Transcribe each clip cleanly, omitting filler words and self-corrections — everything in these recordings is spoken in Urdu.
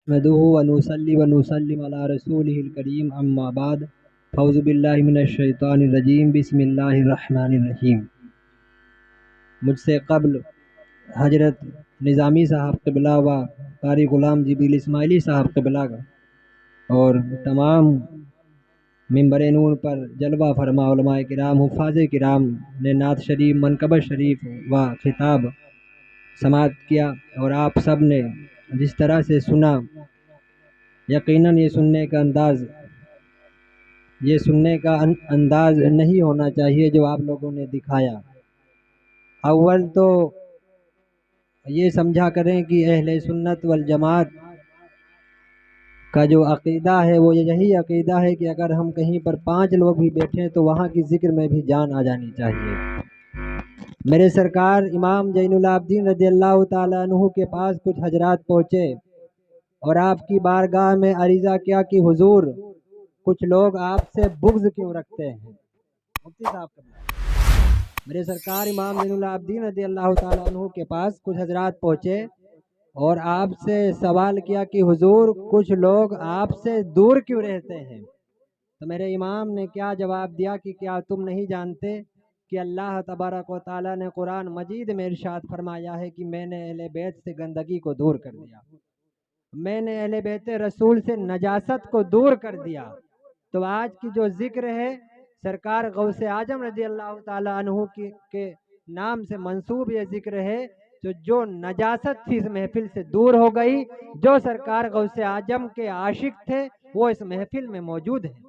نحمده ونصلي ونسلم على رسوله الكريم اما بعد اعوذ باللہ من الشیطان الرجیم بسم اللہ الرحمن الرحیم۔ مجھ سے قبل حضرت نظامی صاحب قبلہ و قاری غلام جبیل اسماعیلی صاحب قبلہ اور تمام ممبر نور پر جلوہ فرما علماء کرام حفاظ کرام نے نعت شریف منقبت شریف و خطاب سماعت کیا، اور آپ سب نے جس طرح سے سنا، یقیناً یہ سننے کا انداز نہیں ہونا چاہیے جو آپ لوگوں نے دکھایا۔ اول تو یہ سمجھا کریں کہ اہل سنت والجماعت کا جو عقیدہ ہے وہ یہی عقیدہ ہے کہ اگر ہم کہیں پر 5 لوگ بھی بیٹھیں تو وہاں کی ذکر میں بھی جان آ جانی چاہیے۔ میرے سرکار امام زین العابدین رضی اللہ تعالیٰ عنہ کے پاس کچھ حضرات پہنچے اور آپ کی بارگاہ میں عریضہ کیا کہ حضور کچھ لوگ آپ سے بغض کیوں رکھتے ہیں؟ مفتی صاحب میرے سرکار امام زین العابدین رضی اللہ تعالیٰ عنہ کے پاس کچھ حضرات پہنچے اور آپ سے سوال کیا کہ حضور کچھ لوگ آپ سے دور کیوں رہتے ہیں؟ تو میرے امام نے کیا جواب دیا کہ کیا تم نہیں جانتے کہ اللہ تبارک و تعالیٰ نے قرآن مجید میں ارشاد فرمایا ہے کہ میں نے اہل بیت سے گندگی کو دور کر دیا، میں نے اہل بیت رسول سے نجاست کو دور کر دیا۔ تو آج کی جو ذکر ہے سرکار غوث اعظم رضی اللہ تعالیٰ عنہ کے نام سے منسوب یہ ذکر ہے، تو جو نجاست تھی اس محفل سے دور ہو گئی۔ جو سرکار غوث اعظم کے عاشق تھے وہ اس محفل میں موجود ہیں۔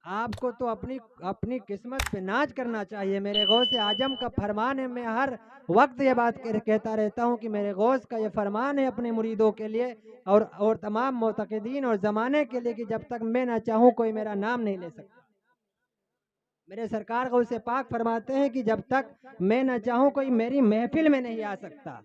آپ کو تو اپنی قسمت پہ ناز کرنا چاہیے۔ میرے غوث اعظم کا فرمان ہے، میں ہر وقت یہ بات کہتا رہتا ہوں کہ میرے غوث کا یہ فرمان ہے اپنے مریدوں کے لیے اور تمام معتقدین اور زمانے کے لیے کہ جب تک میں نہ چاہوں کوئی میرا نام نہیں لے سکتا۔ میرے سرکار غوث پاک فرماتے ہیں کہ جب تک میں نہ چاہوں کوئی میری محفل میں نہیں آ سکتا۔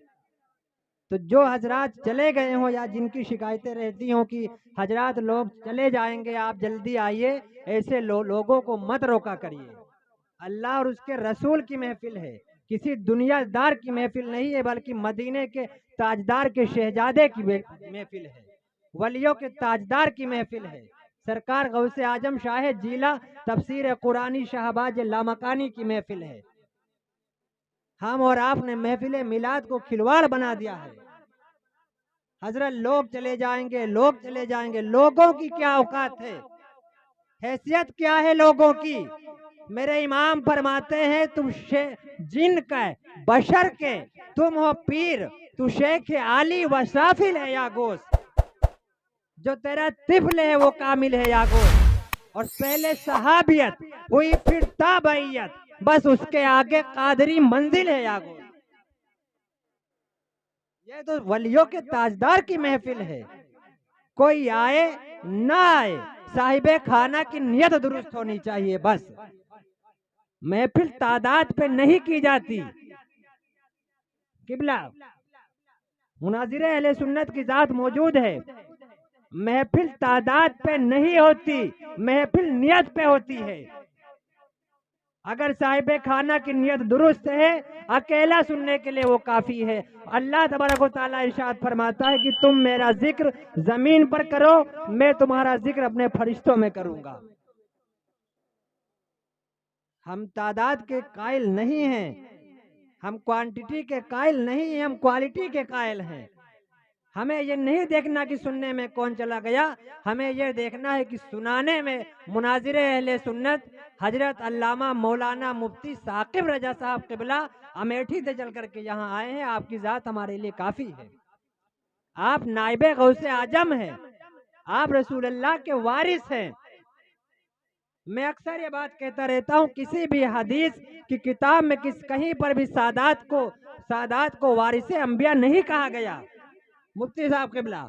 تو جو حضرات چلے گئے ہوں یا جن کی شکایتیں رہتی ہوں کہ حضرات لوگ چلے جائیں گے آپ جلدی آئیے، ایسے لوگوں کو مت روکا کریے۔ اللہ اور اس کے رسول کی محفل ہے، کسی دنیا دار کی محفل نہیں ہے، بلکہ مدینے کے تاجدار کے شہزادے کی محفل ہے، ولیوں کے تاجدار کی محفل ہے۔ سرکار غوث اعظم شاہ جیلہ تفسیر قرآنی شہباز لامکانی کی محفل ہے۔ ہم اور آپ نے محفل میلاد کو کھلواڑ بنا دیا ہے۔ حضرت لوگ چلے جائیں گے، لوگ چلے جائیں گے، لوگوں کی کیا اوقات ہے، حیثیت کیا ہے لوگوں کی؟ میرے امام فرماتے ہیں تم جن کا بشر کے تم ہو پیر، تو شیخ عالی و سافل ہے یا گوس، جو تیرا طفل ہے وہ کامل ہے یا گوس، اور پہلے صحابیت ہوئی پھر تابعیت، بس اس کے آگے قادری منزل ہے یا گوس۔ یہ تو ولیوں کے تاجدار کی محفل ہے، کوئی آئے نہ آئے صاحب خانہ کی نیت درست ہونی چاہیے۔ بس محفل تعداد پہ نہیں کی جاتی۔ قبلہ مناظر اہل سنت کی ذات موجود ہے، محفل تعداد پہ نہیں ہوتی، محفل نیت پہ ہوتی ہے۔ اگر صاحب خانہ کی نیت درست ہے اکیلا سننے کے لیے وہ کافی ہے۔ اللہ تبارک و تعالیٰ ارشاد فرماتا ہے کہ تم میرا ذکر زمین پر کرو، میں تمہارا ذکر اپنے فرشتوں میں کروں گا۔ ہم تعداد کے قائل نہیں ہیں، ہم کوانٹٹی کے قائل نہیں ہیں، ہم کوالٹی کے قائل ہیں۔ ہمیں یہ نہیں دیکھنا کہ سننے میں کون چلا گیا، ہمیں یہ دیکھنا ہے کہ سنانے میں مناظر اہل سنت حضرت علامہ مولانا مفتی ثاقب رضا صاحب قبلہ امیٹھی سے چل کر کے یہاں آئے ہیں۔ آپ کی ذات ہمارے لیے کافی ہے۔ آپ نائب غوث اعظم ہیں، آپ رسول اللہ کے وارث ہیں۔ میں اکثر یہ بات کہتا رہتا ہوں، کسی بھی حدیث کی کتاب میں کہیں پر بھی سادات کو وارث انبیاء نہیں کہا گیا۔ مفتی صاحب قبلہ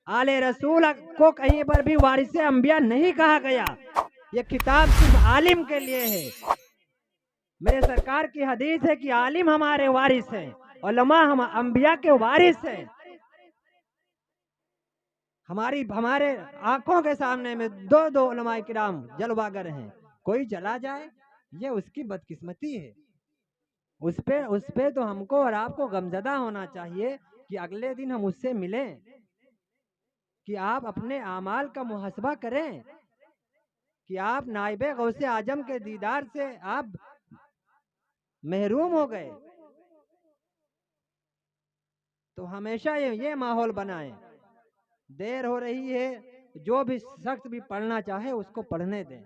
آل رسول کو کہیں پر بھی وارث انبیاء نہیں کہا گیا، یہ کتاب صرف عالم کے لیے ہے۔ میرے سرکار کی حدیث ہے کہ عالم ہمارے وارث ہیں، علماء ہم انبیاء کے وارث ہیں۔ ہمارے آنکھوں کے سامنے میں دو علماء کرام جلوہ گر ہیں، کوئی چلا جائے یہ اس کی بدقسمتی ہے۔ اس پہ تو ہم کو اور آپ کو غمزدہ ہونا چاہیے کہ اگلے دن ہم اس سے ملیں۔ کہ آپ اپنے اعمال کا محاسبہ کریں کہ آپ نائب غوث اعظم کے دیدار سے آپ محروم ہو گئے. تو ہمیشہ یہ ماحول بنائیں. دیر ہو رہی ہے، جو بھی شخص بھی پڑھنا چاہے اس کو پڑھنے دیں.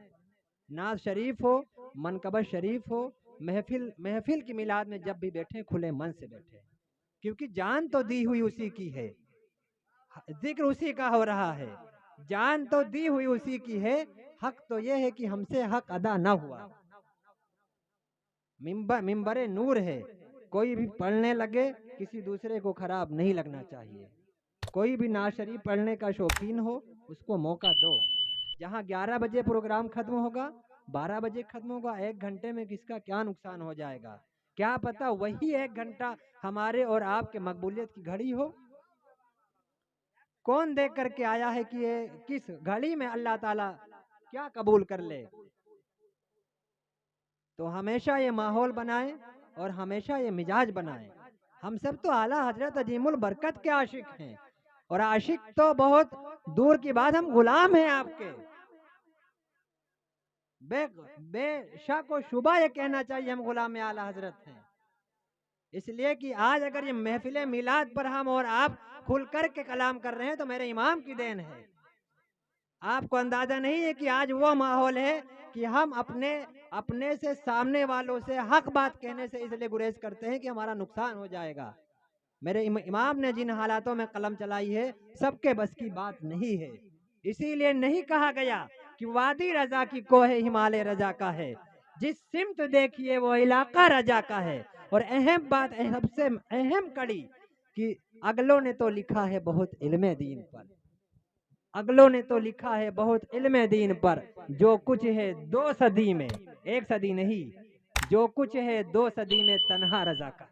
نعت شریف ہو، منقبت شریف ہو، محفل کی میلاد میں جب بھی بیٹھیں کھلے من سے بیٹھیں، کیونکہ جان تو دی ہوئی اسی کی ہے، ذکر اسی کا ہو رہا ہے، جان تو دی ہوئی اسی کی ہے. حق تو یہ ہے کہ ہم سے حق ادا نہ ہوا. ممبر نور ہے، کوئی بھی پڑھنے لگے کسی دوسرے کو خراب نہیں لگنا چاہیے. کوئی بھی نعت شریف پڑھنے کا شوقین ہو اس کو موقع دو. جہاں 11 بجے پروگرام ختم ہوگا، 12 بجے ختم ہوگا، 1 گھنٹے میں کس کا کیا نقصان ہو جائے گا؟ کیا پتا وہی 1 گھنٹہ ہمارے اور آپ کے مقبولیت کی گھڑی ہو. کون دیکھ کر کے آیا ہے کہ یہ کس گھڑی میں اللہ تعالیٰ کیا قبول کر لے. تو ہمیشہ یہ ماحول بنائیں اور ہمیشہ یہ مزاج بنائیں. ہم سب تو اعلیٰ حضرت عظیم البرکت کے عاشق ہیں، اور عاشق تو بہت دور کی بات، ہم غلام ہیں آپ کے. بے شک و شبہ یہ کہنا چاہیے ہم غلام اعلیٰ حضرت ہیں. اس لیے کہ آج اگر یہ محفل میلاد پر ہم اور آپ کھل کر کے کلام کر رہے ہیں تو میرے امام کی دین ہے. آپ کو اندازہ نہیں ہے کہ آج وہ ماحول ہے کہ ہم اپنے سے سامنے والوں سے حق بات کہنے سے اس لیے گریز کرتے ہیں کہ ہمارا نقصان ہو جائے گا. میرے امام نے جن حالاتوں میں قلم چلائی ہے سب کے بس کی بات نہیں ہے. اسی لیے نہیں کہا گیا کہ وادی رضا کی کوہ ہمالیہ رضا کا ہے، جس سمت دیکھیے وہ علاقہ رضا کا ہے. اور اہم بات، سب سے اہم کڑی، کہ اگلوں نے تو لکھا ہے بہت علم دین پر، اگلوں نے تو لکھا ہے بہت علم دین پر، جو کچھ ہے 2 صدی میں، 1 صدی نہیں، جو کچھ ہے 2 صدی میں تنہا رضا کا.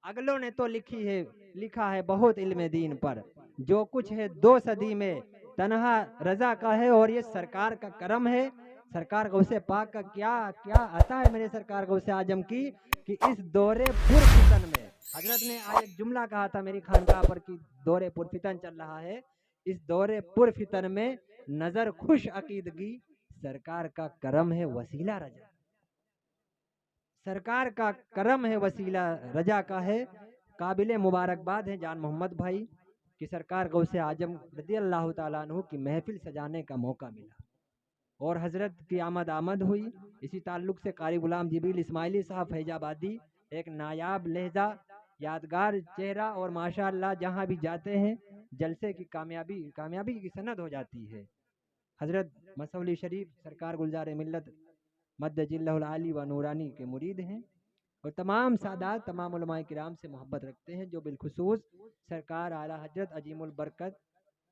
اگلوں نے تو لکھا ہے بہت علم دین پر، جو کچھ ہے 2 صدی میں تنہا رضا کا ہے. اور یہ سرکار کا کرم ہے، سرکار غوث پاک کا کیا عطا ہے میرے سرکار غوث اعظم کی، کہ اس دور پرفتن میں حضرت نے آج ایک جملہ کہا تھا میری خانقاہ پر کہ دور پرفتن چل رہا ہے. اس دور پرفتن میں نظر خوش عقیدگی، سرکار کا کرم ہے وسیلہ رجا. سرکار کا کرم ہے وسیلہ رجا کا ہے. قابل مبارکباد ہے جان محمد بھائی کہ سرکار غوث اعظم رضی اللہ تعالیٰ عنہ کی محفل سجانے کا موقع ملا اور حضرت کی آمد ہوئی. اسی تعلق سے قاری غلام جبریل اسماعیلی صاحب فیض آبادی ایک نایاب لہجہ، یادگار چہرہ، اور ماشاءاللہ جہاں بھی جاتے ہیں جلسے کی کامیابی کی سند ہو جاتی ہے. حضرت مسولی شریف سرکار گلزار ملت مدج اللہ العالی و نورانی کے مرید ہیں، اور تمام سادات، تمام علماء کرام سے محبت رکھتے ہیں، جو بالخصوص سرکار اعلیٰ حضرت عظیم البرکت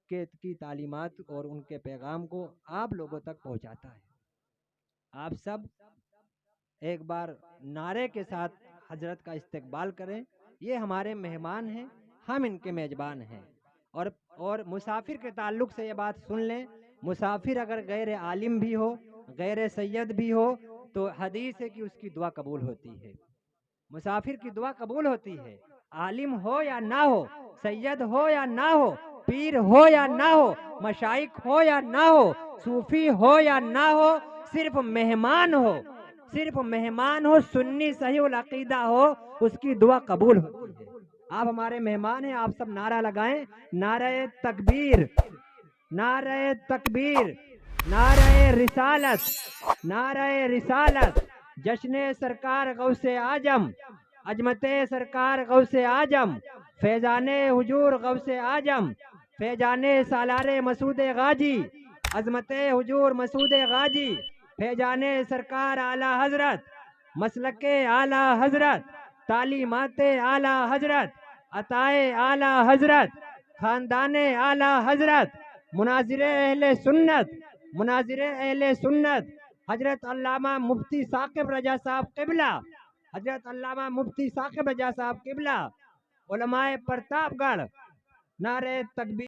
کی تعلیمات اور ان کے پیغام کو آپ لوگوں تک پہنچاتا ہے. آپ سب ایک بار نعرے کے ساتھ حضرت کا استقبال کریں. یہ ہمارے مہمان ہیں، ہم ان کے میزبان ہیں. اور مسافر کے تعلق سے یہ بات سن لیں، مسافر اگر غیر عالم بھی ہو، غیر سید بھی ہو، تو حدیث ہے کہ اس کی دعا قبول ہوتی ہے. مسافر کی دعا قبول ہوتی ہے، عالم ہو یا نہ ہو، سید ہو یا نہ ہو، پیر ہو یا نہ ہو، مشائخ ہو یا نہ ہو، صوفی ہو یا نہ ہو، صرف مہمان ہو، سنی صحیح العقیدہ ہو، اس کی دعا قبول ہوتی ہے. آپ ہمارے مہمان ہیں، آپ سب نعرہ لگائیں، نعرہ تکبیر، نعرہ تکبیر، نعرہ رسالت، نعرہ رسالت. جشن سرکار غوث اعظم، عظمت سرکار غوث اعظم، فیضان حضور غوث اعظم، فیضان سالار مسعود غازی، عظمت حضور مسعود غازی، فیضان سرکار اعلی حضرت، مسلک اعلی حضرت، تعلیمات اعلی حضرت، عطائے اعلی حضرت، خاندان اعلی حضرت، مناظر اہل سنت، حضرت علامہ مفتی ثاقب رضا صاحب قبلہ، حضرت علامہ مفتی ثاقب رضا صاحب قبلہ، علماء پرتاپ گڑھ. نعرہ تکبیر.